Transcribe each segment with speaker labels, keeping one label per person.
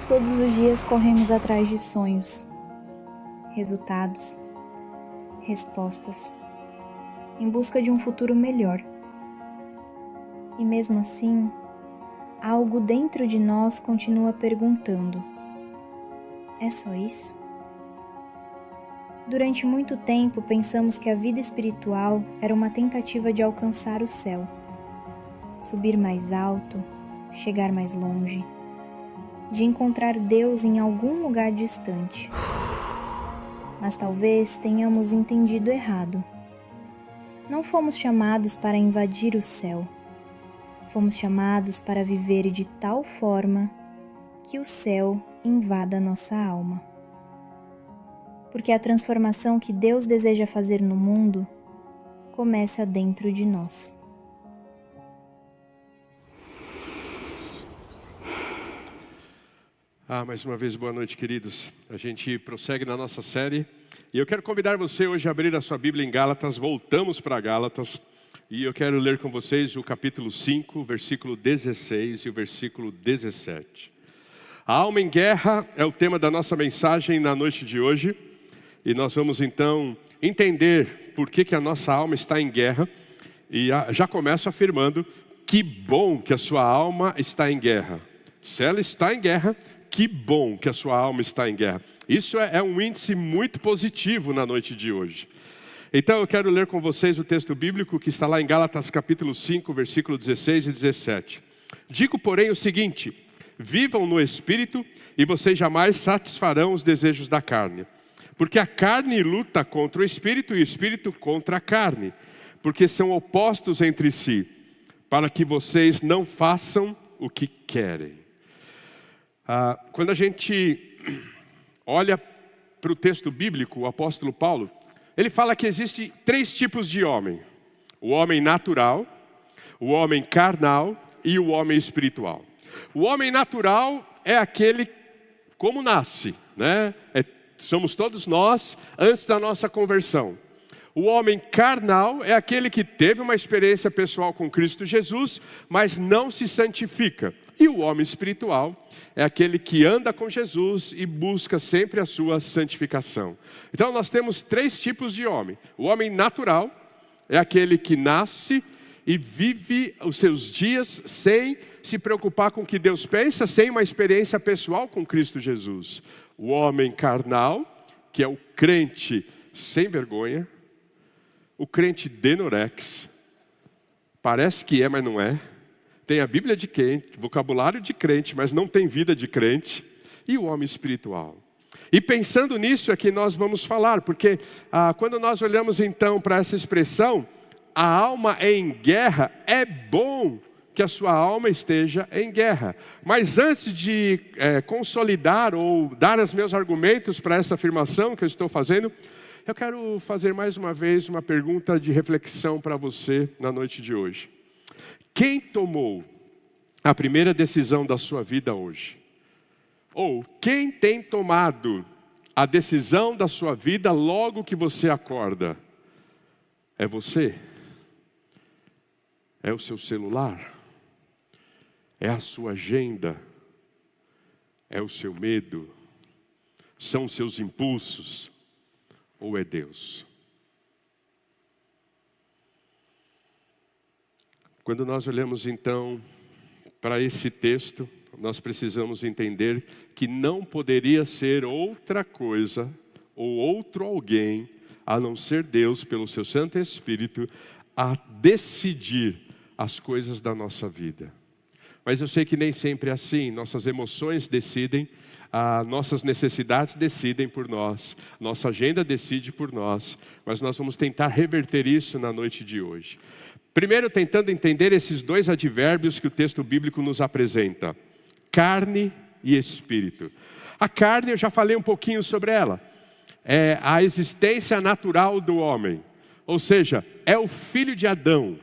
Speaker 1: Todos os dias corremos atrás de sonhos, resultados, respostas, em busca de um futuro melhor. E mesmo assim, algo dentro de nós continua perguntando: é só isso? Durante muito tempo pensamos que a vida espiritual era uma tentativa de alcançar o céu, subir mais alto, chegar mais longe, de encontrar Deus em algum lugar distante. Mas talvez tenhamos entendido errado. Não fomos chamados para invadir o céu. Fomos chamados para viver de tal forma que o céu invada nossa alma. Porque a transformação que Deus deseja fazer no mundo começa dentro de nós.
Speaker 2: Mais uma vez, boa noite, queridos. A gente prossegue na nossa série. E eu quero convidar você hoje a abrir a sua Bíblia em Gálatas. Voltamos para Gálatas. E eu quero ler com vocês o capítulo 5, versículo 16 e o versículo 17. A alma em guerra é o tema da nossa mensagem na noite de hoje. E nós vamos então entender por que a nossa alma está em guerra. E já começo afirmando: que bom que a sua alma está em guerra. Se ela está em guerra, que bom que a sua alma está em guerra. Isso é um índice muito positivo na noite de hoje. Então eu quero ler com vocês o texto bíblico que está lá em Gálatas capítulo 5, versículo 16 e 17. Digo, porém, o seguinte: vivam no Espírito e vocês jamais satisfarão os desejos da carne. Porque a carne luta contra o Espírito e o Espírito contra a carne. Porque são opostos entre si, para que vocês não façam o que querem. Quando a gente olha para o texto bíblico, o apóstolo Paulo, ele fala que existem 3 tipos de homem: o homem natural, o homem carnal e o homem espiritual. O homem natural é aquele como nasce, né? Somos todos nós antes da nossa conversão. O homem carnal é aquele que teve uma experiência pessoal com Cristo Jesus, mas não se santifica. E o homem espiritual é aquele que anda com Jesus e busca sempre a sua santificação. Então nós temos 3 tipos de homem. O homem natural é aquele que nasce e vive os seus dias sem se preocupar com o que Deus pensa, sem uma experiência pessoal com Cristo Jesus. O homem carnal, que é o crente sem vergonha, o crente denorex, parece que é, mas não é. Tem a Bíblia de crente, vocabulário de crente, mas não tem vida de crente. E o homem espiritual. E pensando nisso é que nós vamos falar, porque quando nós olhamos então para essa expressão, a alma em guerra, é bom que a sua alma esteja em guerra. Mas antes de consolidar ou dar os meus argumentos para essa afirmação que eu estou fazendo, eu quero fazer mais uma vez uma pergunta de reflexão para você na noite de hoje. Quem tomou a primeira decisão da sua vida hoje? Ou quem tem tomado a decisão da sua vida logo que você acorda? É você? É o seu celular? É a sua agenda? É o seu medo? São os seus impulsos? Ou é Deus? Quando nós olhamos então para esse texto, nós precisamos entender que não poderia ser outra coisa ou outro alguém, a não ser Deus, pelo seu Santo Espírito, a decidir as coisas da nossa vida. Mas eu sei que nem sempre é assim. Nossas emoções decidem, nossas necessidades decidem por nós, nossa agenda decide por nós, mas nós vamos tentar reverter isso na noite de hoje. Primeiro, tentando entender esses 2 advérbios que o texto bíblico nos apresenta: carne e espírito. A carne, eu já falei um pouquinho sobre ela, é a existência natural do homem, ou seja, é o filho de Adão.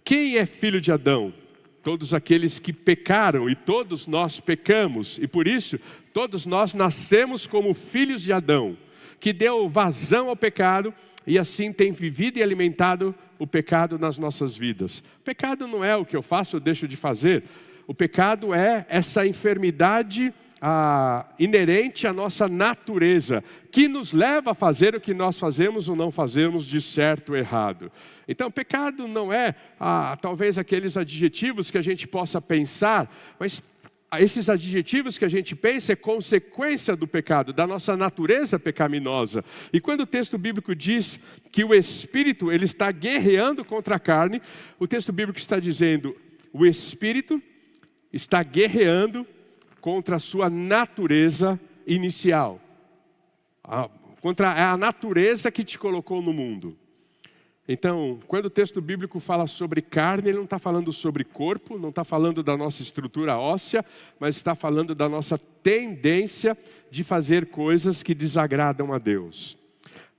Speaker 2: Quem é filho de Adão? Todos aqueles que pecaram, e todos nós pecamos, e por isso todos nós nascemos como filhos de Adão, que deu vazão ao pecado e assim tem vivido e alimentado o pecado nas nossas vidas. O pecado não é o que eu faço ou deixo de fazer. O pecado é essa enfermidade inerente à nossa natureza, que nos leva a fazer o que nós fazemos ou não fazemos de certo ou errado. Então, pecado não é talvez aqueles adjetivos que a gente possa pensar, mas esses adjetivos que a gente pensa é consequência do pecado, da nossa natureza pecaminosa. E quando o texto bíblico diz que o Espírito ele está guerreando contra a carne, o texto bíblico está dizendo, o Espírito está guerreando contra a sua natureza inicial, contra a natureza que te colocou no mundo. Então, quando o texto bíblico fala sobre carne, ele não está falando sobre corpo, não está falando da nossa estrutura óssea, mas está falando da nossa tendência de fazer coisas que desagradam a Deus.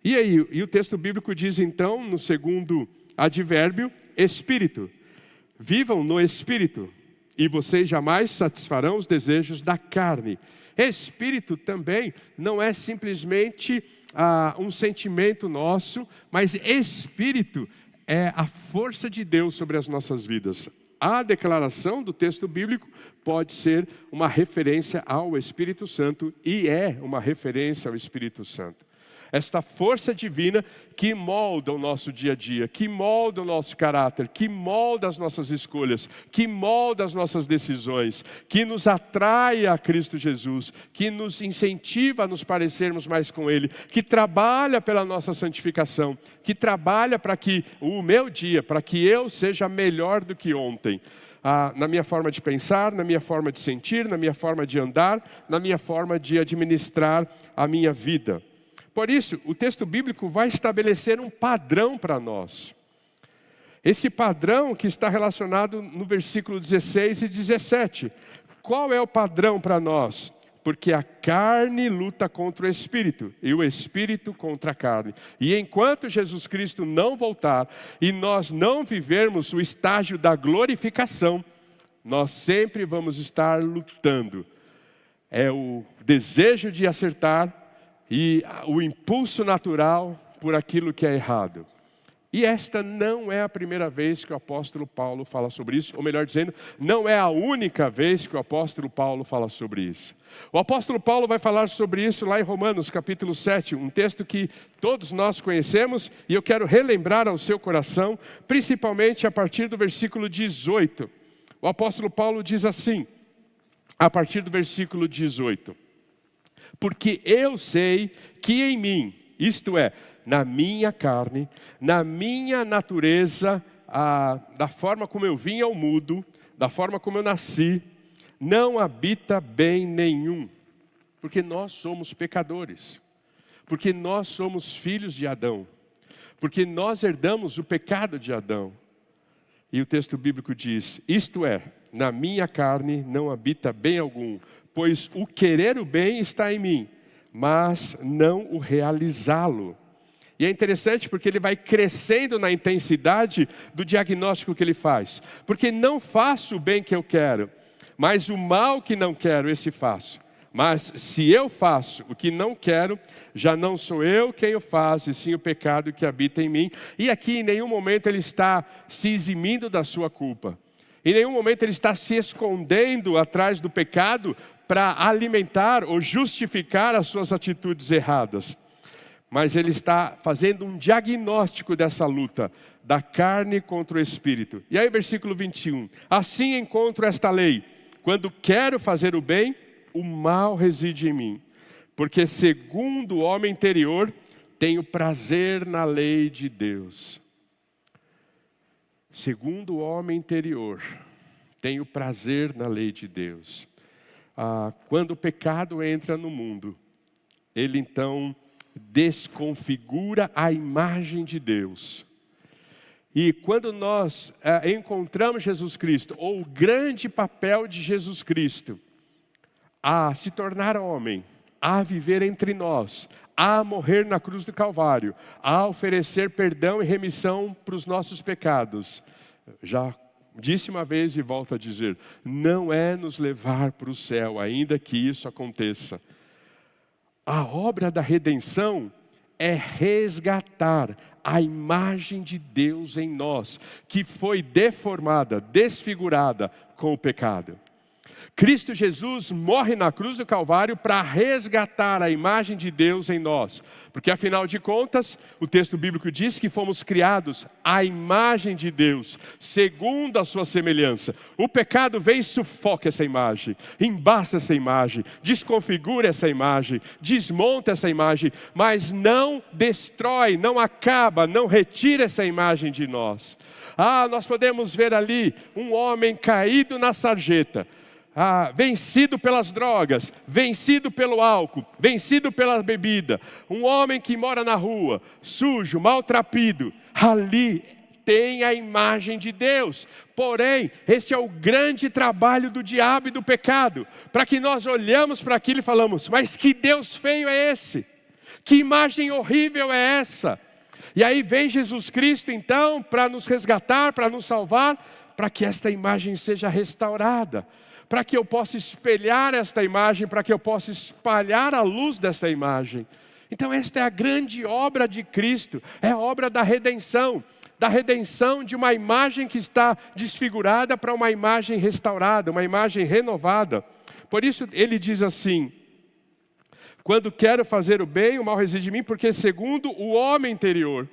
Speaker 2: E o texto bíblico diz então, no segundo advérbio, Espírito. Vivam no Espírito, e vocês jamais satisfarão os desejos da carne. Espírito também não é simplesmente um sentimento nosso, mas Espírito é a força de Deus sobre as nossas vidas. A declaração do texto bíblico pode ser uma referência ao Espírito Santo, e é uma referência ao Espírito Santo. Esta força divina que molda o nosso dia a dia, que molda o nosso caráter, que molda as nossas escolhas, que molda as nossas decisões, que nos atrai a Cristo Jesus, que nos incentiva a nos parecermos mais com Ele, que trabalha pela nossa santificação, que trabalha para que o meu dia, para que eu seja melhor do que ontem. Na minha forma de pensar, na minha forma de sentir, na minha forma de andar, na minha forma de administrar a minha vida. Por isso, o texto bíblico vai estabelecer um padrão para nós. Esse padrão que está relacionado no versículo 16 e 17. Qual é o padrão para nós? Porque a carne luta contra o Espírito, e o Espírito contra a carne. E enquanto Jesus Cristo não voltar, e nós não vivermos o estágio da glorificação, nós sempre vamos estar lutando. É o desejo de acertar, e o impulso natural por aquilo que é errado. E esta não é a primeira vez que o apóstolo Paulo fala sobre isso, ou melhor dizendo, não é a única vez que o apóstolo Paulo fala sobre isso. O apóstolo Paulo vai falar sobre isso lá em Romanos capítulo 7, um texto que todos nós conhecemos, e eu quero relembrar ao seu coração, principalmente a partir do versículo 18. O apóstolo Paulo diz assim, a partir do versículo 18. Porque eu sei que em mim, isto é, na minha carne, na minha natureza, da forma como eu vim ao mundo, da forma como eu nasci, não habita bem nenhum. Porque nós somos pecadores. Porque nós somos filhos de Adão. Porque nós herdamos o pecado de Adão. E o texto bíblico diz, isto é, na minha carne não habita bem algum, pois o querer o bem está em mim, mas não o realizá-lo. E é interessante porque ele vai crescendo na intensidade do diagnóstico que ele faz. Porque não faço o bem que eu quero, mas o mal que não quero, esse faço. Mas se eu faço o que não quero, já não sou eu quem o faz, e sim o pecado que habita em mim. E aqui em nenhum momento ele está se eximindo da sua culpa. Em nenhum momento ele está se escondendo atrás do pecado para alimentar ou justificar as suas atitudes erradas. Mas ele está fazendo um diagnóstico dessa luta, da carne contra o Espírito. E aí versículo 21. Assim encontro esta lei, quando quero fazer o bem, o mal reside em mim. Porque segundo o homem interior, tenho prazer na lei de Deus. Segundo o homem interior, tenho prazer na lei de Deus. Quando o pecado entra no mundo, ele então desconfigura a imagem de Deus. E quando nós encontramos Jesus Cristo, ou o grande papel de Jesus Cristo, a se tornar homem, a viver entre nós, a morrer na cruz do Calvário, a oferecer perdão e remissão para os nossos pecados. Já disse uma vez e volto a dizer, não é nos levar para o céu, ainda que isso aconteça. A obra da redenção é resgatar a imagem de Deus em nós, que foi deformada, desfigurada com o pecado. Cristo Jesus morre na cruz do Calvário para resgatar a imagem de Deus em nós. Porque afinal de contas, o texto bíblico diz que fomos criados à imagem de Deus, segundo a sua semelhança. O pecado vem e sufoca essa imagem, embaça essa imagem, desconfigura essa imagem, desmonta essa imagem, mas não destrói, não acaba, não retira essa imagem de nós. Nós podemos ver ali um homem caído na sarjeta, vencido pelas drogas, vencido pelo álcool, vencido pela bebida. Um homem que mora na rua, sujo, maltrapilho. Ali tem a imagem de Deus. Porém, este é o grande trabalho do diabo e do pecado. Para que nós olhamos para aquilo e falamos, mas que Deus feio é esse? Que imagem horrível é essa? E aí vem Jesus Cristo então para nos resgatar, para nos salvar, para que esta imagem seja restaurada. Para que eu possa espelhar esta imagem, para que eu possa espalhar a luz desta imagem. Então esta é a grande obra de Cristo, é a obra da redenção de uma imagem que está desfigurada para uma imagem restaurada, uma imagem renovada. Por isso ele diz assim, quando quero fazer o bem, o mal reside em mim, porque segundo o homem interior,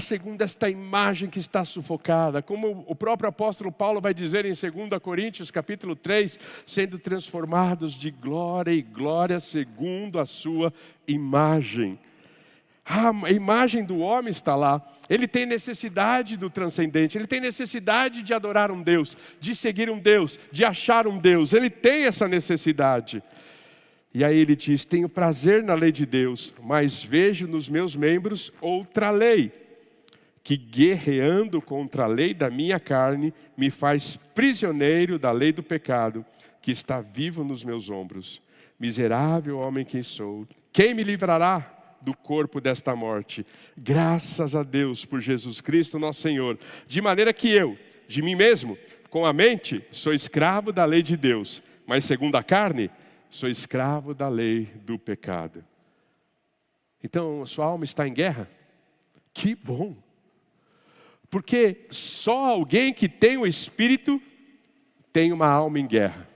Speaker 2: segundo esta imagem que está sufocada, como o próprio apóstolo Paulo vai dizer em 2 Coríntios capítulo 3, sendo transformados de glória em glória segundo a sua imagem. A imagem do homem está lá, ele tem necessidade do transcendente, ele tem necessidade de adorar um Deus, de seguir um Deus, de achar um Deus, ele tem essa necessidade. E aí ele diz, tenho prazer na lei de Deus, mas vejo nos meus membros outra lei, que guerreando contra a lei da minha carne, me faz prisioneiro da lei do pecado, que está vivo nos meus ombros. Miserável homem que sou, quem me livrará do corpo desta morte? Graças a Deus por Jesus Cristo nosso Senhor, de maneira que eu, de mim mesmo, com a mente, sou escravo da lei de Deus, mas segundo a carne, sou escravo da lei do pecado. Então, a sua alma está em guerra? Que bom! Porque só alguém que tem o Espírito tem uma alma em guerra.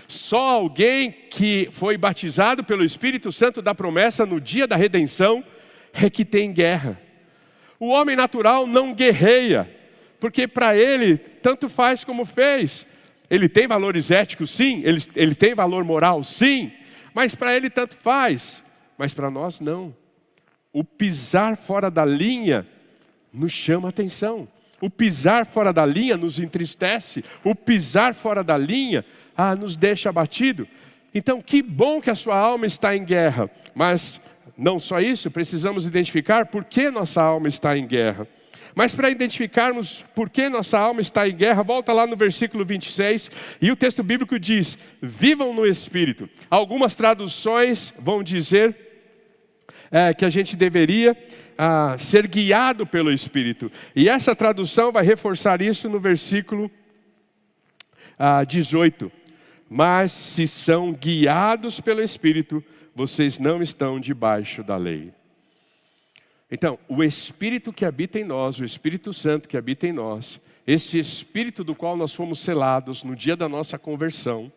Speaker 2: Só alguém que foi batizado pelo Espírito Santo da promessa no dia da redenção é que tem guerra. O homem natural não guerreia, porque para ele tanto faz como fez. Ele tem valores éticos, sim. Ele tem valor moral, sim. Mas para ele tanto faz. Mas para nós não. O pisar fora da linha nos chama a atenção. O pisar fora da linha nos entristece. O pisar fora da linha nos deixa abatido. Então que bom que a sua alma está em guerra. Mas não só isso, precisamos identificar por que nossa alma está em guerra. Mas para identificarmos por que nossa alma está em guerra, volta lá no versículo 26, e o texto bíblico diz, vivam no Espírito. Algumas traduções vão dizer que a gente deveria ser guiado pelo Espírito. E essa tradução vai reforçar isso no versículo 18. Mas se são guiados pelo Espírito, vocês não estão debaixo da lei. Então, o Espírito que habita em nós, o Espírito Santo que habita em nós, esse Espírito do qual nós fomos selados no dia da nossa conversão,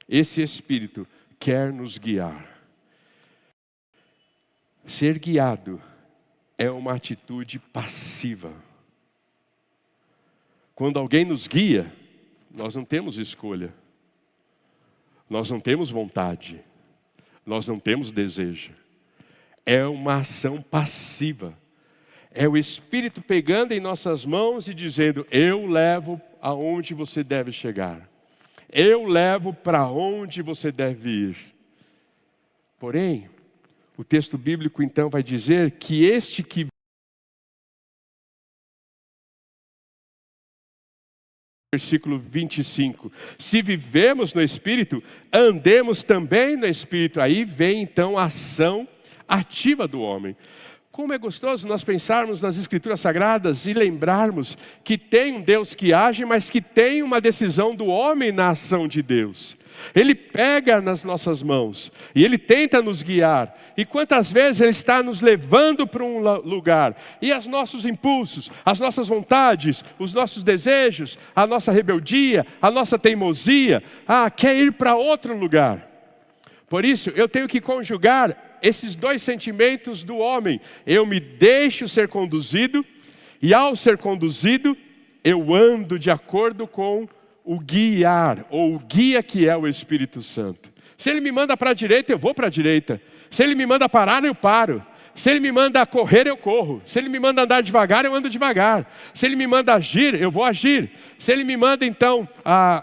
Speaker 2: esse Espírito quer nos guiar. Ser guiado é uma atitude passiva. Quando alguém nos guia, nós não temos escolha. Nós não temos vontade. Nós não temos desejo. É uma ação passiva. É o Espírito pegando em nossas mãos e dizendo, eu levo aonde você deve chegar. Eu levo para onde você deve ir. Porém, o texto bíblico então vai dizer que este que versículo 25, se vivemos no Espírito, andemos também no Espírito. Aí vem então a ação ativa do homem. Como é gostoso nós pensarmos nas Escrituras Sagradas e lembrarmos que tem um Deus que age, mas que tem uma decisão do homem na ação de Deus. Ele pega nas nossas mãos e Ele tenta nos guiar. E quantas vezes Ele está nos levando para um lugar. E os nossos impulsos, as nossas vontades, os nossos desejos, a nossa rebeldia, a nossa teimosia, quer ir para outro lugar. Por isso eu tenho que conjugar esses dois sentimentos do homem. Eu me deixo ser conduzido, e ao ser conduzido, eu ando de acordo com o guiar, ou o guia que é o Espírito Santo. Se Ele me manda para a direita, eu vou para a direita. Se Ele me manda parar, eu paro. Se Ele me manda correr, eu corro. Se Ele me manda andar devagar, eu ando devagar. Se Ele me manda agir, eu vou agir. Se Ele me manda então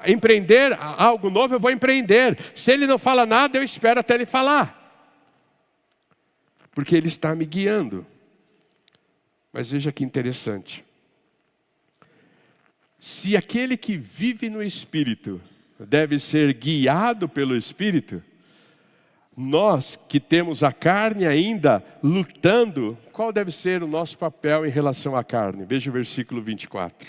Speaker 2: empreender algo novo, eu vou empreender. Se Ele não fala nada, eu espero até Ele falar. Porque Ele está me guiando. Mas veja que interessante. Se aquele que vive no Espírito deve ser guiado pelo Espírito, nós que temos a carne ainda lutando, qual deve ser o nosso papel em relação à carne? Veja o versículo 24.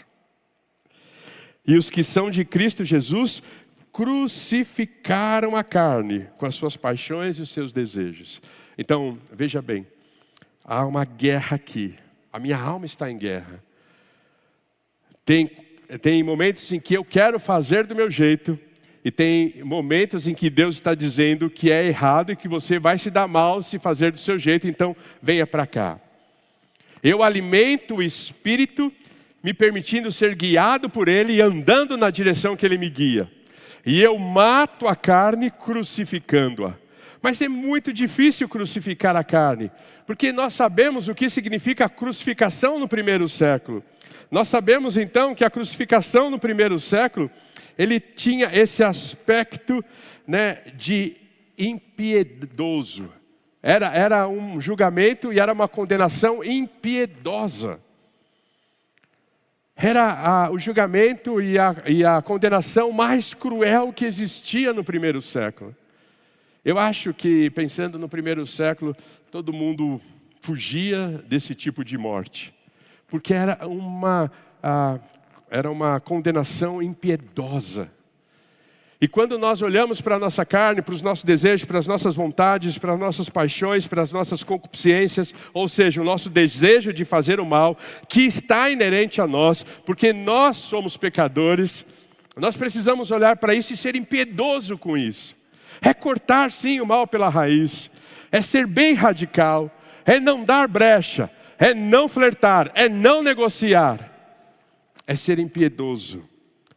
Speaker 2: E os que são de Cristo Jesus crucificaram a carne com as suas paixões e os seus desejos. Então, veja bem, há uma guerra aqui. A minha alma está em guerra. Tem momentos em que eu quero fazer do meu jeito, e tem momentos em que Deus está dizendo que é errado e que você vai se dar mal se fazer do seu jeito, então venha para cá. Eu alimento o Espírito, me permitindo ser guiado por Ele e andando na direção que Ele me guia. E eu mato a carne crucificando-a. Mas é muito difícil crucificar a carne, porque nós sabemos o que significa a crucificação no primeiro século. Nós sabemos então que a crucificação no primeiro século, ele tinha esse aspecto, de impiedoso. Era um julgamento e era uma condenação impiedosa. Era o julgamento e a condenação mais cruel que existia no primeiro século. Eu acho que, pensando no primeiro século, todo mundo fugia desse tipo de morte. Porque era uma condenação impiedosa. E quando nós olhamos para a nossa carne, para os nossos desejos, para as nossas vontades, para as nossas paixões, para as nossas concupiscências, ou seja, o nosso desejo de fazer o mal, que está inerente a nós, porque nós somos pecadores, nós precisamos olhar para isso e ser impiedoso com isso. É cortar sim o mal pela raiz, é ser bem radical, é não dar brecha, é não flertar, é não negociar, é ser impiedoso.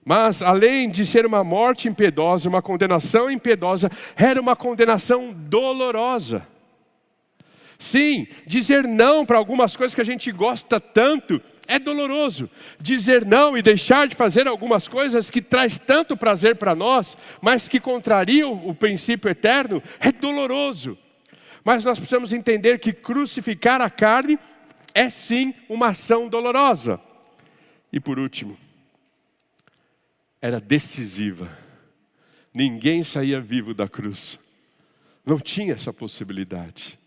Speaker 2: Mas além de ser uma morte impiedosa, uma condenação impiedosa, era uma condenação dolorosa. Sim, dizer não para algumas coisas que a gente gosta tanto é doloroso. Dizer não e deixar de fazer algumas coisas que traz tanto prazer para nós, mas que contrariam o princípio eterno, é doloroso. Mas nós precisamos entender que crucificar a carne é sim uma ação dolorosa. E por último, era decisiva. Ninguém saía vivo da cruz. Não tinha essa possibilidade.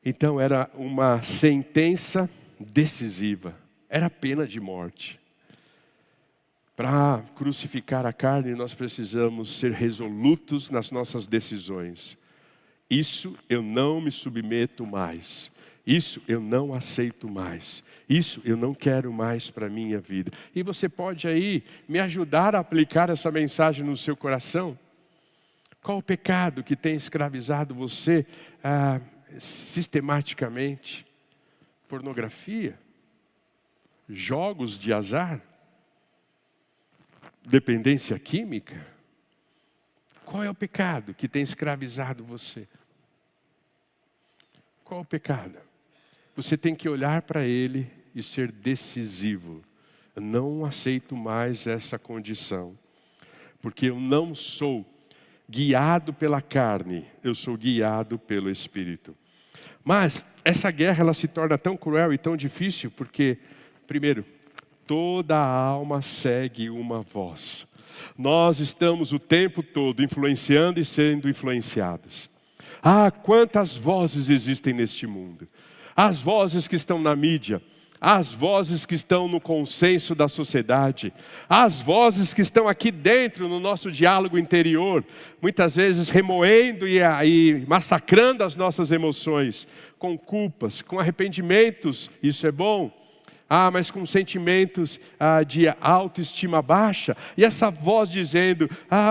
Speaker 2: Então era uma sentença decisiva. Era pena de morte. Para crucificar a carne, nós precisamos ser resolutos nas nossas decisões. Isso eu não me submeto mais. Isso eu não aceito mais. Isso eu não quero mais para a minha vida. E você pode aí me ajudar a aplicar essa mensagem no seu coração? Qual o pecado que tem escravizado você sistematicamente? Pornografia? Jogos de azar? Dependência química? Qual é o pecado que tem escravizado você? Qual o pecado? Você tem que olhar para ele e ser decisivo. Eu não aceito mais essa condição. Porque eu não sou guiado pela carne, eu sou guiado pelo Espírito. Mas essa guerra ela se torna tão cruel e tão difícil porque, primeiro, toda a alma segue uma voz. Nós estamos o tempo todo influenciando e sendo influenciados. Quantas vozes existem neste mundo. As vozes que estão na mídia, as vozes que estão no consenso da sociedade, as vozes que estão aqui dentro no nosso diálogo interior, muitas vezes remoendo e massacrando as nossas emoções, com culpas, com arrependimentos, isso é bom. Mas com sentimentos de autoestima baixa. E essa voz dizendo,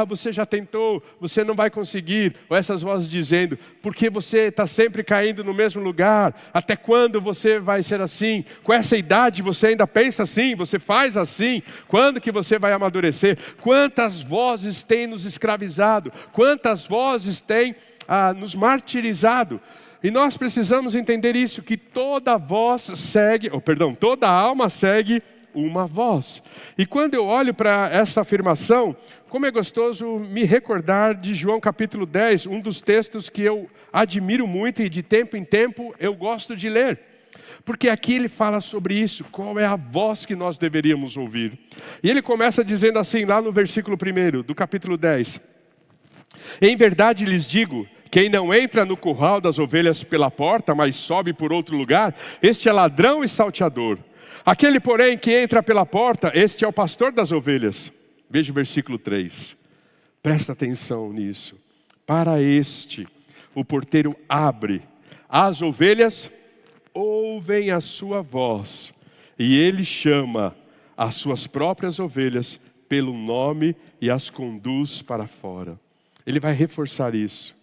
Speaker 2: você já tentou, você não vai conseguir. Ou essas vozes dizendo, porque você está sempre caindo no mesmo lugar. Até quando você vai ser assim? Com essa idade você ainda pensa assim, você faz assim. Quando que você vai amadurecer? Quantas vozes têm nos escravizado? Quantas vozes têm nos martirizado? E nós precisamos entender isso, que toda alma segue uma voz. E quando eu olho para essa afirmação, como é gostoso me recordar de João capítulo 10, um dos textos que eu admiro muito e de tempo em tempo eu gosto de ler. Porque aqui ele fala sobre isso, qual é a voz que nós deveríamos ouvir. E ele começa dizendo assim, lá no versículo 1 do capítulo 10. Em verdade lhes digo, quem não entra no curral das ovelhas pela porta, mas sobe por outro lugar, este é ladrão e salteador. Aquele, porém, que entra pela porta, este é o pastor das ovelhas. Veja o versículo 3. Presta atenção nisso. Para este, o porteiro abre. As ovelhas ouvem a sua voz. E ele chama as suas próprias ovelhas pelo nome e as conduz para fora. Ele vai reforçar isso.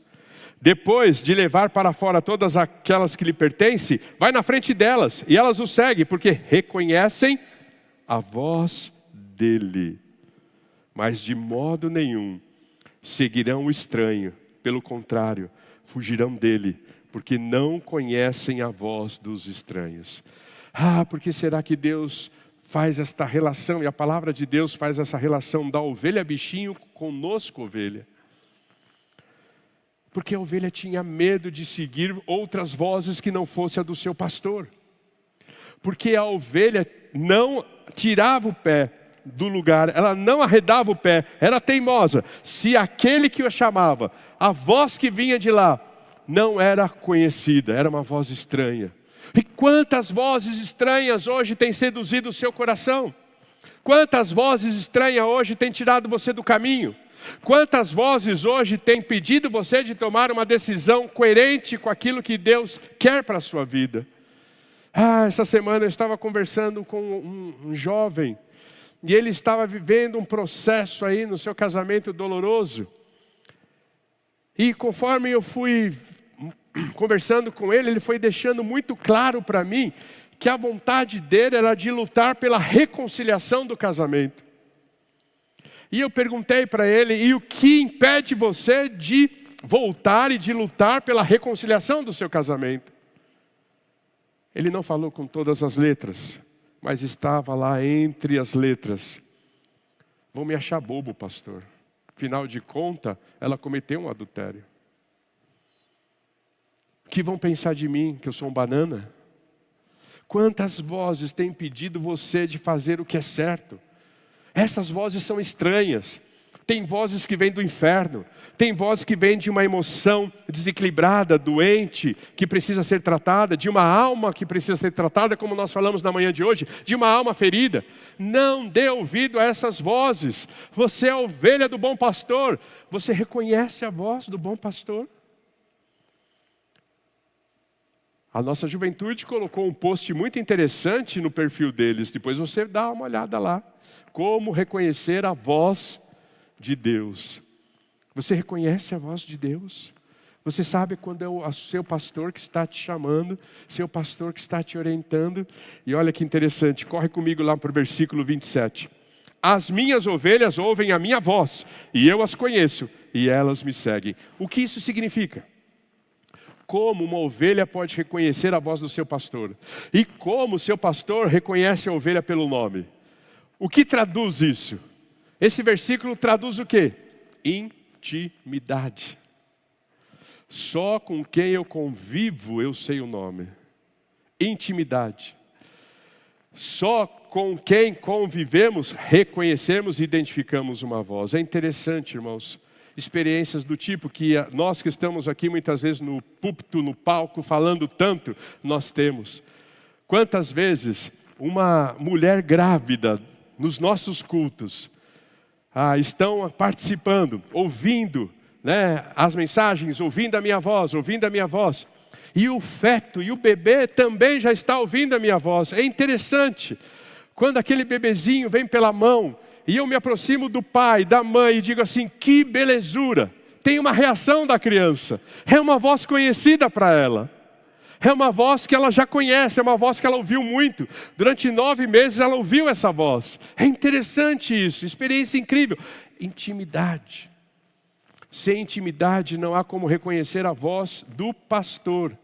Speaker 2: Depois de levar para fora todas aquelas que lhe pertencem, vai na frente delas, e elas o seguem, porque reconhecem a voz dele. Mas de modo nenhum seguirão o estranho, pelo contrário, fugirão dele, porque não conhecem a voz dos estranhos. Por que será que Deus faz esta relação, e a palavra de Deus faz essa relação da ovelha bichinho conosco, ovelha? Porque a ovelha tinha medo de seguir outras vozes que não fosse a do seu pastor. Porque a ovelha não tirava o pé do lugar, ela não arredava o pé, era teimosa. Se aquele que a chamava, a voz que vinha de lá, não era conhecida, era uma voz estranha. E quantas vozes estranhas hoje têm seduzido o seu coração? Quantas vozes estranhas hoje têm tirado você do caminho? Quantas vozes hoje têm impedido você de tomar uma decisão coerente com aquilo que Deus quer para a sua vida? Essa semana eu estava conversando com um jovem, e ele estava vivendo um processo aí no seu casamento doloroso. E conforme eu fui conversando com ele, ele foi deixando muito claro para mim que a vontade dele era de lutar pela reconciliação do casamento. E eu perguntei para ele, e o que impede você de voltar e de lutar pela reconciliação do seu casamento? Ele não falou com todas as letras, mas estava lá entre as letras. Vão me achar bobo, pastor. Afinal de contas, ela cometeu um adultério. O que vão pensar de mim, que eu sou um banana? Quantas vozes têm impedido você de fazer o que é certo? Essas vozes são estranhas. Tem vozes que vêm do inferno. Tem vozes que vêm de uma emoção desequilibrada, doente, que precisa ser tratada. De uma alma que precisa ser tratada, como nós falamos na manhã de hoje. De uma alma ferida. Não dê ouvido a essas vozes. Você é a ovelha do bom pastor. Você reconhece a voz do bom pastor? A nossa juventude colocou um post muito interessante no perfil deles. Depois você dá uma olhada lá. Como reconhecer a voz de Deus? Você reconhece a voz de Deus? Você sabe quando é o seu pastor que está te chamando, seu pastor que está te orientando? E olha que interessante, corre comigo lá para o versículo 27. As minhas ovelhas ouvem a minha voz, e eu as conheço, e elas me seguem. O que isso significa? Como uma ovelha pode reconhecer a voz do seu pastor? E como o seu pastor reconhece a ovelha pelo nome? O que traduz isso? Esse versículo traduz o quê? Intimidade. Só com quem eu convivo eu sei o nome. Intimidade. Só com quem convivemos reconhecemos e identificamos uma voz. É interessante, irmãos, experiências do tipo que nós que estamos aqui muitas vezes no púlpito, no palco, falando tanto, nós temos. Quantas vezes uma mulher grávida nos nossos cultos estão participando, ouvindo, né, as mensagens, ouvindo a minha voz, e o feto e o bebê também já está ouvindo a minha voz. É interessante, quando aquele bebezinho vem pela mão, e eu me aproximo do pai, da mãe, e digo assim, que belezura. Tem uma reação da criança, é uma voz conhecida para ela. É uma voz que ela já conhece, é uma voz que ela ouviu muito. Durante 9 meses ela ouviu essa voz. É interessante isso, experiência incrível. Intimidade. Sem intimidade não há como reconhecer a voz do pastor.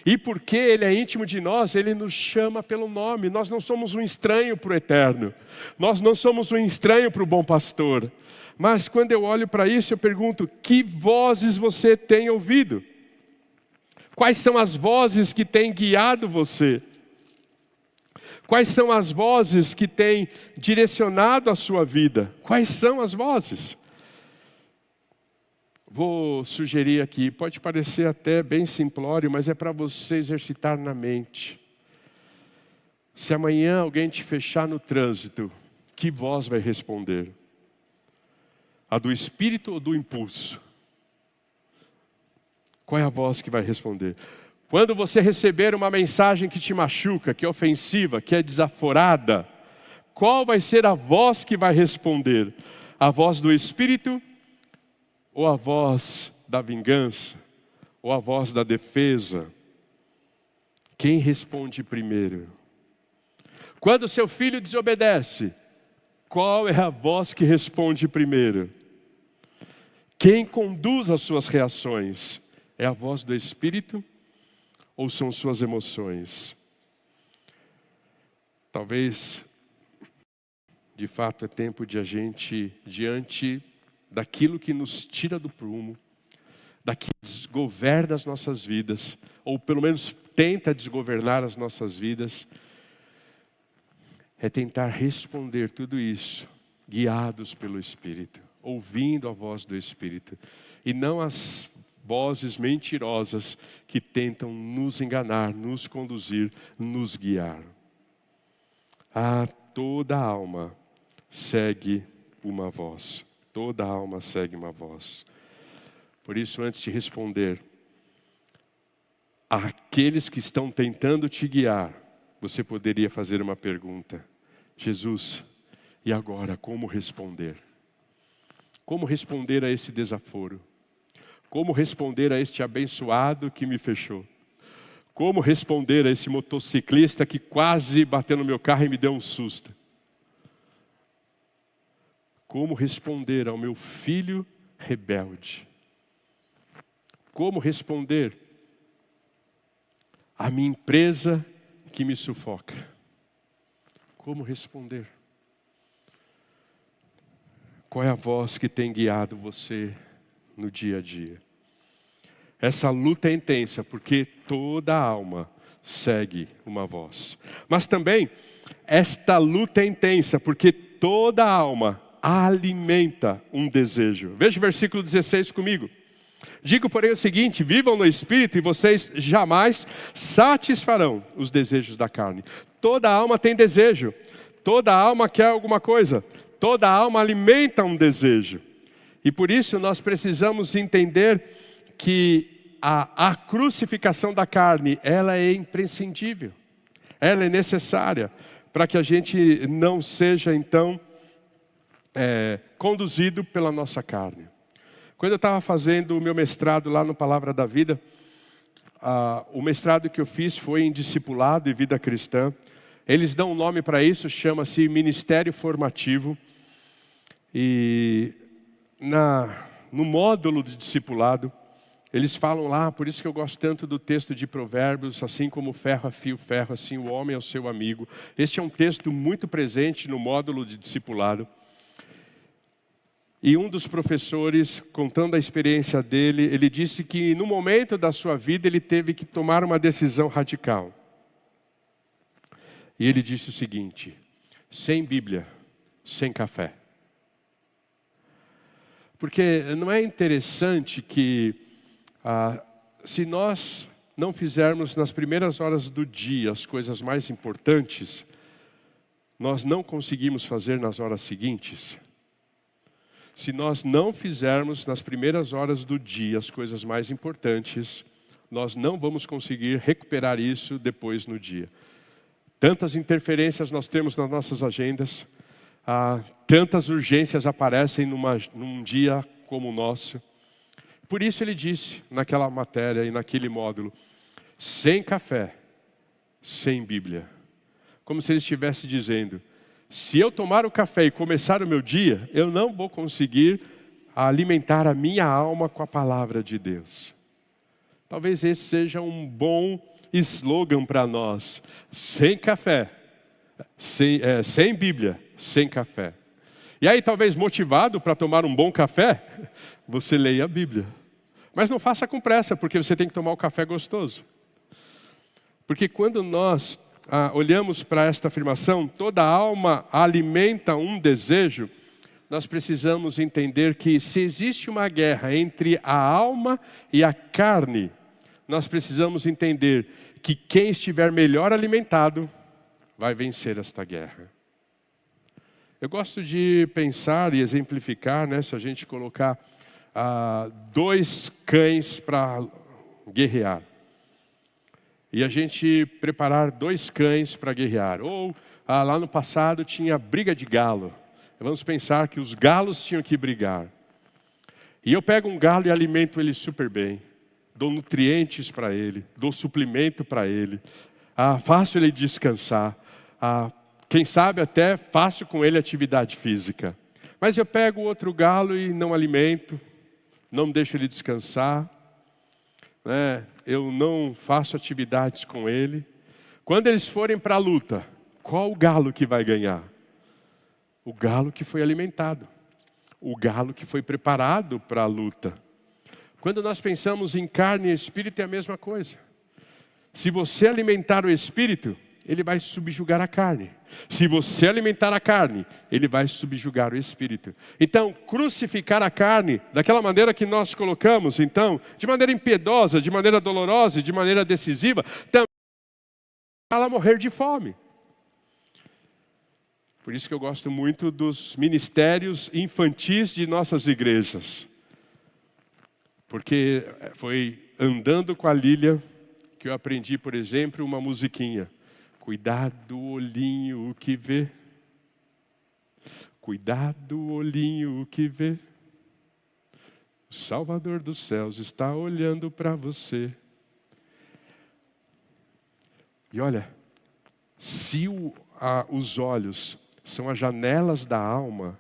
Speaker 2: E porque Ele é íntimo de nós, Ele nos chama pelo nome. Nós não somos um estranho para o eterno. Nós não somos um estranho para o bom pastor. Mas quando eu olho para isso, eu pergunto, que vozes você tem ouvido? Quais são as vozes que têm guiado você? Quais são as vozes que têm direcionado a sua vida? Quais são as vozes? Vou sugerir aqui, pode parecer até bem simplório, mas é para você exercitar na mente. Se amanhã alguém te fechar no trânsito, que voz vai responder? A do espírito ou do impulso? Qual é a voz que vai responder? Quando você receber uma mensagem que te machuca, que é ofensiva, que é desaforada, qual vai ser a voz que vai responder? A voz do espírito? Ou a voz da vingança? Ou a voz da defesa? Quem responde primeiro? Quando seu filho desobedece, qual é a voz que responde primeiro? Quem conduz as suas reações? É a voz do Espírito ou são suas emoções? Talvez, de fato, é tempo de a gente, diante daquilo que nos tira do prumo, daquilo que desgoverna as nossas vidas, ou pelo menos tenta desgovernar as nossas vidas, é tentar responder tudo isso, guiados pelo Espírito, ouvindo a voz do Espírito, e não as vozes mentirosas que tentam nos enganar, nos conduzir, nos guiar. Toda alma segue uma voz. Toda alma segue uma voz. Por isso, antes de responder àqueles que estão tentando te guiar, você poderia fazer uma pergunta. Jesus, e agora como responder? Como responder a esse desaforo? Como responder a este abençoado que me fechou? Como responder a esse motociclista que quase bateu no meu carro e me deu um susto? Como responder ao meu filho rebelde? Como responder à minha empresa que me sufoca? Como responder? Qual é a voz que tem guiado você no dia a dia? Essa luta é intensa, porque toda alma segue uma voz. Mas também, esta luta é intensa, porque toda alma alimenta um desejo. Veja o versículo 16 comigo. Digo, porém, o seguinte: vivam no Espírito e vocês jamais satisfarão os desejos da carne. Toda alma tem desejo. Toda alma quer alguma coisa. Toda alma alimenta um desejo. E por isso nós precisamos entender que a crucificação da carne, ela é imprescindível. Ela é necessária para que a gente não seja, então, conduzido pela nossa carne. Quando eu estava fazendo o meu mestrado lá no Palavra da Vida, o mestrado que eu fiz foi em discipulado e vida cristã. Eles dão um nome para isso, chama-se Ministério Formativo. E no módulo de discipulado, eles falam lá, por isso que eu gosto tanto do texto de Provérbios, assim como o ferro afia o ferro, assim o homem é o seu amigo. Este é um texto muito presente no módulo de discipulado. E um dos professores, contando a experiência dele, ele disse que no momento da sua vida ele teve que tomar uma decisão radical. E ele disse o seguinte: sem Bíblia, sem café. Porque não é interessante que se nós não fizermos nas primeiras horas do dia as coisas mais importantes, nós não conseguimos fazer nas horas seguintes? Se nós não fizermos nas primeiras horas do dia as coisas mais importantes, nós não vamos conseguir recuperar isso depois no dia. Tantas interferências nós temos nas nossas agendas, tantas urgências aparecem num dia como o nosso. Por isso ele disse naquela matéria e naquele módulo, sem café, sem Bíblia. Como se ele estivesse dizendo, se eu tomar o café e começar o meu dia, eu não vou conseguir alimentar a minha alma com a palavra de Deus. Talvez esse seja um bom slogan para nós. Sem café, sem Bíblia, sem café. E aí talvez motivado para tomar um bom café, você leia a Bíblia. Mas não faça com pressa, porque você tem que tomar o café gostoso. Porque quando nós olhamos para esta afirmação, toda alma alimenta um desejo, nós precisamos entender que se existe uma guerra entre a alma e a carne, nós precisamos entender que quem estiver melhor alimentado vai vencer esta guerra. Eu gosto de pensar e exemplificar, se a gente colocar 2 cães para guerrear. E a gente preparar 2 cães para guerrear. Ou lá no passado tinha briga de galo. Vamos pensar que os galos tinham que brigar. E eu pego um galo e alimento ele super bem. Dou nutrientes para ele, dou suplemento para ele. Faço ele descansar. Quem sabe até faço com ele atividade física. Mas eu pego outro galo e não alimento, não deixo ele descansar. Eu não faço atividades com ele. Quando eles forem para a luta, qual o galo que vai ganhar? O galo que foi alimentado. O galo que foi preparado para a luta. Quando nós pensamos em carne e espírito é a mesma coisa. Se você alimentar o espírito, ele vai subjugar a carne. Se você alimentar a carne, ele vai subjugar o espírito. Então, crucificar a carne, daquela maneira que nós colocamos, então, de maneira impiedosa, de maneira dolorosa, de maneira decisiva, também ela morrer de fome. Por isso que eu gosto muito dos ministérios infantis de nossas igrejas. Porque foi andando com a Lília que eu aprendi, por exemplo, uma musiquinha. Cuidado, olhinho, o que vê. Cuidado, olhinho, o que vê. O Salvador dos céus está olhando para você. E olha, se os olhos são as janelas da alma,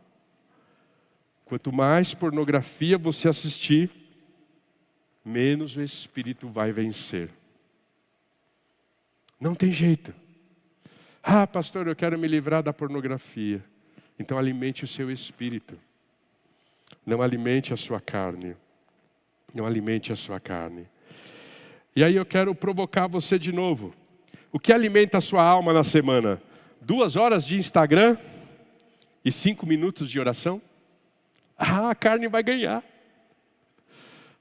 Speaker 2: quanto mais pornografia você assistir, menos o espírito vai vencer. Não tem jeito. Pastor, eu quero me livrar da pornografia. Então alimente o seu espírito. Não alimente a sua carne. Não alimente a sua carne. E aí eu quero provocar você de novo. O que alimenta a sua alma na semana? 2 horas de Instagram e 5 minutos de oração? A carne vai ganhar.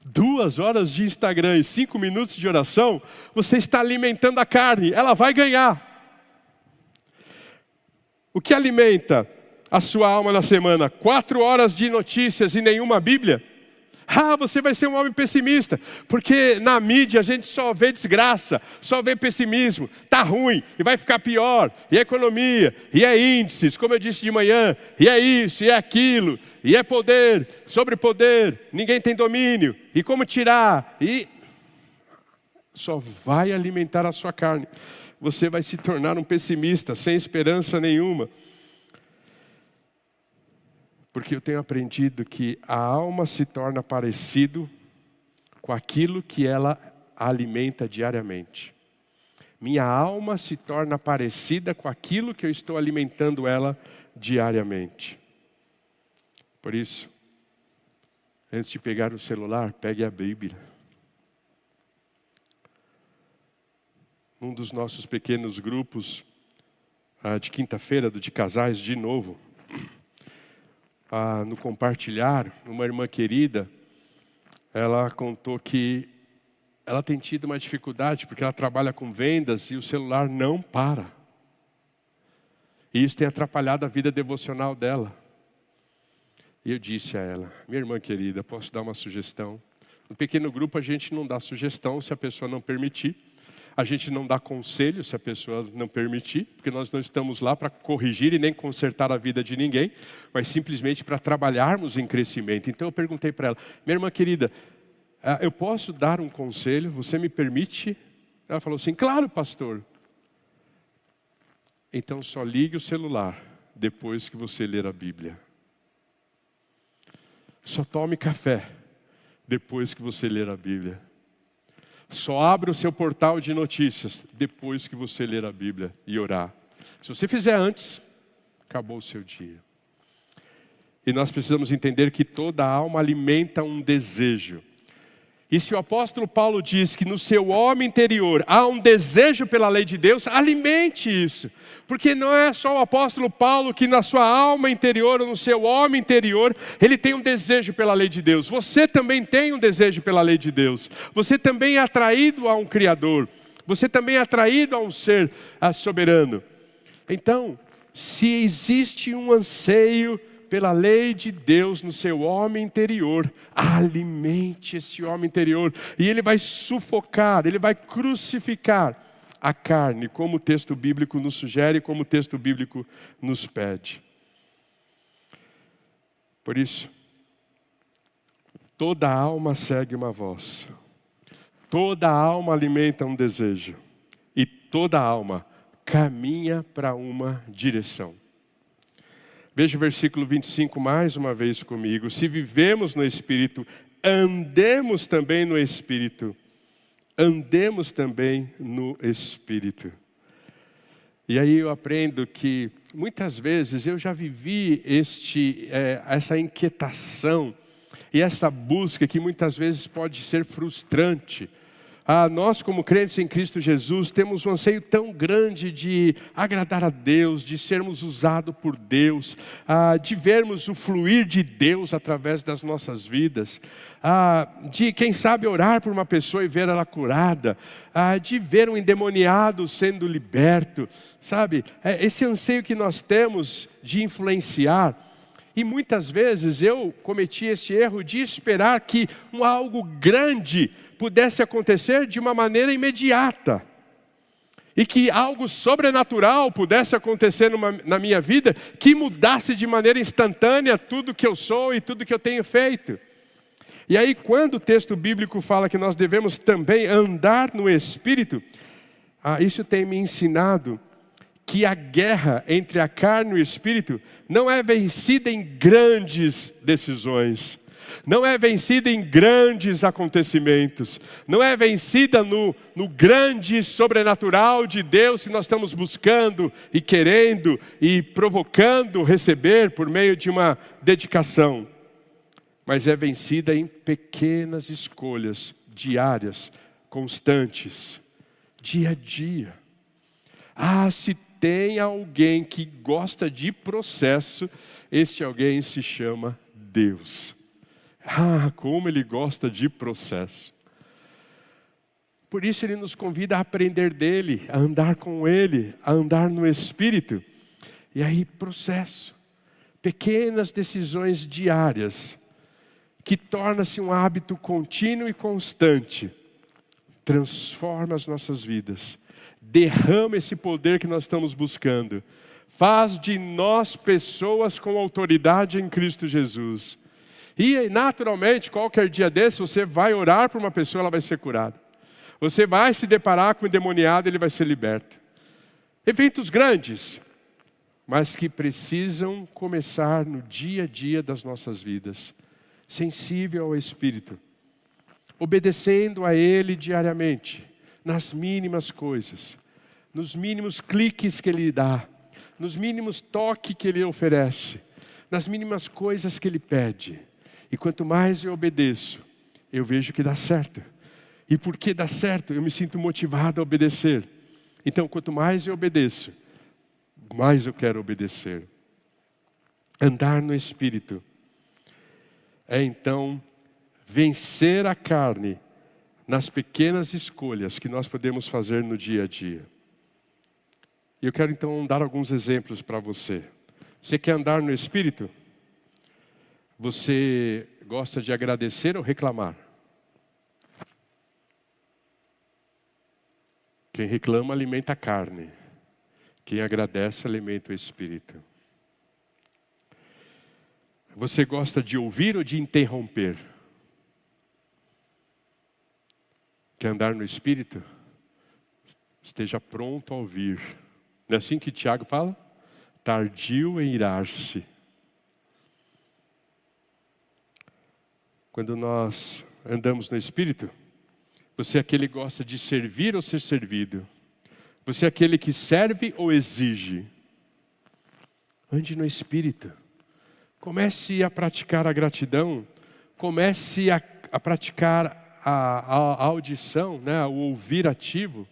Speaker 2: 2 horas de Instagram e 5 minutos de oração, você está alimentando a carne, ela vai ganhar. O que alimenta a sua alma na semana? 4 horas de notícias e nenhuma Bíblia? Você vai ser um homem pessimista, porque na mídia a gente só vê desgraça, só vê pessimismo, está ruim e vai ficar pior, e é economia, e é índices, como eu disse de manhã, e é isso, e é aquilo, e é poder, sobre poder, ninguém tem domínio, e como tirar, e só vai alimentar a sua carne. Você vai se tornar um pessimista, sem esperança nenhuma. Porque eu tenho aprendido que a alma se torna parecido com aquilo que ela alimenta diariamente. Minha alma se torna parecida com aquilo que eu estou alimentando ela diariamente. Por isso, antes de pegar o celular, pegue a Bíblia. Um dos nossos pequenos grupos de quinta-feira, de casais de novo, no compartilhar, uma irmã querida, ela contou que ela tem tido uma dificuldade porque ela trabalha com vendas e o celular não para. E isso tem atrapalhado a vida devocional dela. E eu disse a ela: minha irmã querida, posso dar uma sugestão? No pequeno grupo a gente não dá sugestão se a pessoa não permitir. A gente não dá conselho se a pessoa não permitir, porque nós não estamos lá para corrigir e nem consertar a vida de ninguém, mas simplesmente para trabalharmos em crescimento. Então eu perguntei para ela: minha irmã querida, eu posso dar um conselho? Você me permite? Ela falou assim: claro, pastor. Então só ligue o celular depois que você ler a Bíblia. Só tome café depois que você ler a Bíblia. Só abra o seu portal de notícias depois que você ler a Bíblia e orar. Se você fizer antes, acabou o seu dia. E nós precisamos entender que toda alma alimenta um desejo. E se o apóstolo Paulo diz que no seu homem interior há um desejo pela lei de Deus, alimente isso. Porque não é só o apóstolo Paulo que na sua alma interior ou no seu homem interior, ele tem um desejo pela lei de Deus. Você também tem um desejo pela lei de Deus. Você também é atraído a um Criador. Você também é atraído a um ser soberano. Então, se existe um anseio pela lei de Deus no seu homem interior, alimente esse homem interior. E ele vai sufocar, ele vai crucificar a carne, como o texto bíblico nos sugere, como o texto bíblico nos pede. Por isso, toda alma segue uma voz. Toda alma alimenta um desejo. E toda alma caminha para uma direção. Veja o versículo 25 mais uma vez comigo. Se vivemos no Espírito, andemos também no Espírito. Andemos também no Espírito. E aí eu aprendo que muitas vezes eu já vivi essa inquietação e essa busca que muitas vezes pode ser frustrante. Nós como crentes em Cristo Jesus temos um anseio tão grande de agradar a Deus, de sermos usados por Deus, de vermos o fluir de Deus através das nossas vidas, de quem sabe orar por uma pessoa e ver ela curada, de ver um endemoniado sendo liberto, sabe? Esse anseio que nós temos de influenciar. E muitas vezes eu cometi esse erro de esperar que algo grande pudesse acontecer de uma maneira imediata. E que algo sobrenatural pudesse acontecer na minha vida, que mudasse de maneira instantânea tudo que eu sou e tudo que eu tenho feito. E aí quando o texto bíblico fala que nós devemos também andar no Espírito, isso tem me ensinado que a guerra entre a carne e o Espírito não é vencida em grandes decisões, não é vencida em grandes acontecimentos, não é vencida no grande sobrenatural de Deus que nós estamos buscando e querendo e provocando receber por meio de uma dedicação, mas é vencida em pequenas escolhas diárias, constantes, dia a dia. Se tem alguém que gosta de processo, este alguém se chama Deus. Como Ele gosta de processo. Por isso Ele nos convida a aprender dEle, a andar com Ele, a andar no Espírito. E aí processo, pequenas decisões diárias, que torna-se um hábito contínuo e constante, transforma as nossas vidas. Derrama esse poder que nós estamos buscando. Faz de nós pessoas com autoridade em Cristo Jesus. E naturalmente, qualquer dia desse, você vai orar por uma pessoa, ela vai ser curada. Você vai se deparar com o endemoniado, ele vai ser liberto. Eventos grandes, mas que precisam começar no dia a dia das nossas vidas. Sensível ao Espírito. Obedecendo a Ele diariamente. Nas mínimas coisas, nos mínimos cliques que Ele dá, nos mínimos toques que Ele oferece, nas mínimas coisas que Ele pede. E quanto mais eu obedeço, eu vejo que dá certo. E porque dá certo, eu me sinto motivado a obedecer. Então, quanto mais eu obedeço, mais eu quero obedecer. Andar no Espírito é então vencer a carne nas pequenas escolhas que nós podemos fazer no dia a dia. E eu quero então dar alguns exemplos para você. Você quer andar no Espírito? Você gosta de agradecer ou reclamar? Quem reclama alimenta a carne. Quem agradece alimenta o Espírito. Você gosta de ouvir ou de interromper? Quer andar no Espírito? Esteja pronto a ouvir. Não é assim que Tiago fala? Tardio em irar-se. Quando nós andamos no Espírito, você é aquele que gosta de servir ou ser servido? Você é aquele que serve ou exige? Ande no Espírito. Comece a praticar a gratidão. Comece a praticar a audição, né? O ouvir ativo.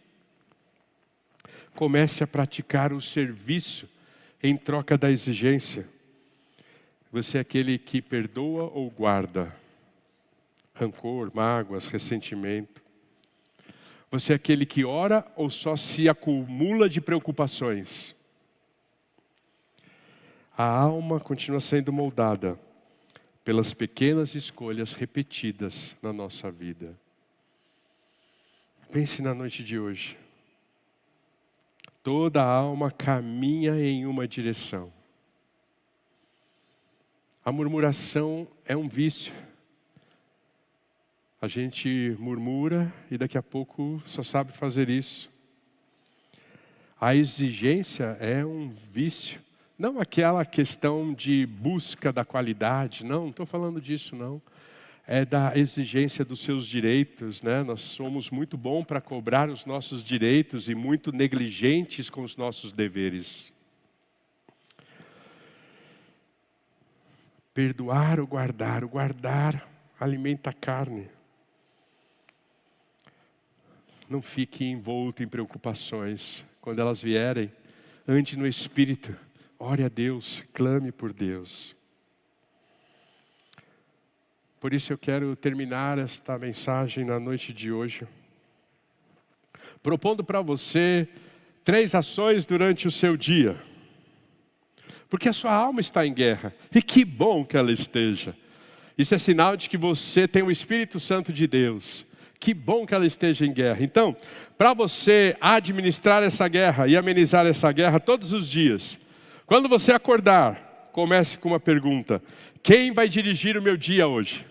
Speaker 2: Comece a praticar o serviço em troca da exigência. Você é aquele que perdoa ou guarda? Rancor, mágoas, ressentimento. Você é aquele que ora ou só se acumula de preocupações? A alma continua sendo moldada pelas pequenas escolhas repetidas na nossa vida. Pense na noite de hoje. Toda a alma caminha em uma direção. A murmuração é um vício. A gente murmura e daqui a pouco só sabe fazer isso. A exigência é um vício. Não aquela questão de busca da qualidade, não estou falando disso não. É da exigência dos seus direitos, né? Nós somos muito bons para cobrar os nossos direitos e muito negligentes com os nossos deveres. Perdoar ou guardar? O guardar alimenta a carne. Não fique envolto em preocupações. Quando elas vierem, ande no Espírito. Ore a Deus, clame por Deus. Por isso eu quero terminar esta mensagem na noite de hoje, propondo para você 3 ações durante o seu dia. Porque a sua alma está em guerra, e que bom que ela esteja. Isso é sinal de que você tem o Espírito Santo de Deus. Que bom que ela esteja em guerra. Então, para você administrar essa guerra e amenizar essa guerra todos os dias, quando você acordar, comece com uma pergunta: quem vai dirigir o meu dia hoje?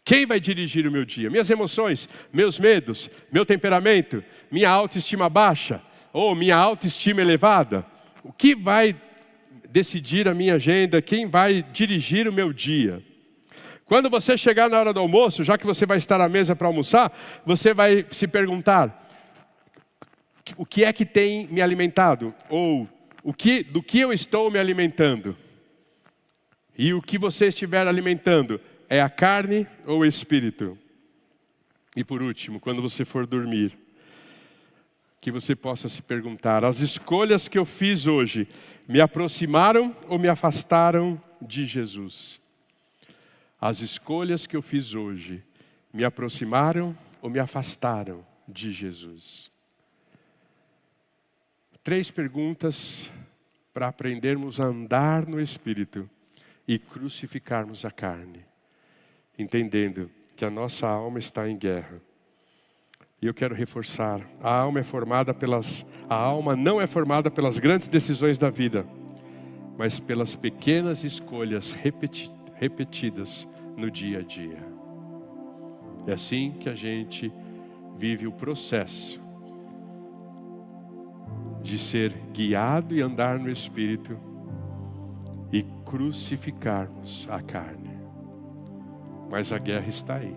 Speaker 2: Quem vai dirigir o meu dia? Minhas emoções, meus medos, meu temperamento, minha autoestima baixa ou minha autoestima elevada? O que vai decidir a minha agenda? Quem vai dirigir o meu dia? Quando você chegar na hora do almoço, já que você vai estar à mesa para almoçar, você vai se perguntar: o que é que tem me alimentado? Ou do que eu estou me alimentando? E o que você estiver alimentando, é a carne ou o espírito? E por último, quando você for dormir, que você possa se perguntar: as escolhas que eu fiz hoje me aproximaram ou me afastaram de Jesus? As escolhas que eu fiz hoje me aproximaram ou me afastaram de Jesus? 3 perguntas para aprendermos a andar no Espírito e crucificarmos a carne, entendendo que a nossa alma está em guerra. E eu quero reforçar: a alma não é formada pelas grandes decisões da vida, mas pelas pequenas escolhas repetidas no dia a dia. É assim que a gente vive o processo de ser guiado e andar no Espírito e crucificarmos a carne. Mas a guerra está aí.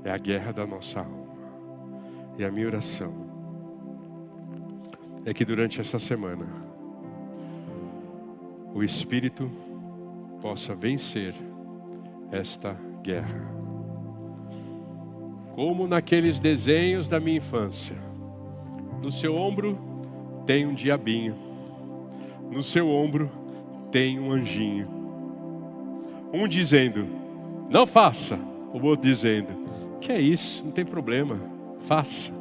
Speaker 2: É a guerra da nossa alma. E a minha oração é que durante essa semana o Espírito possa vencer esta guerra. Como naqueles desenhos da minha infância. No seu ombro tem um diabinho. No seu ombro tem um anjinho. Um dizendo, não faça. O outro dizendo, que é isso, não tem problema, faça.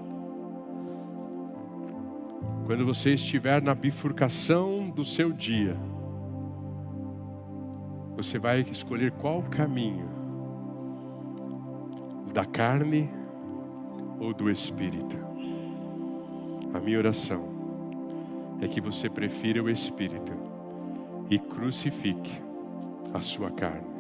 Speaker 2: Quando você estiver na bifurcação do seu dia, você vai escolher qual caminho, o da carne ou do Espírito. A minha oração é que você prefira o Espírito e crucifique a sua carne.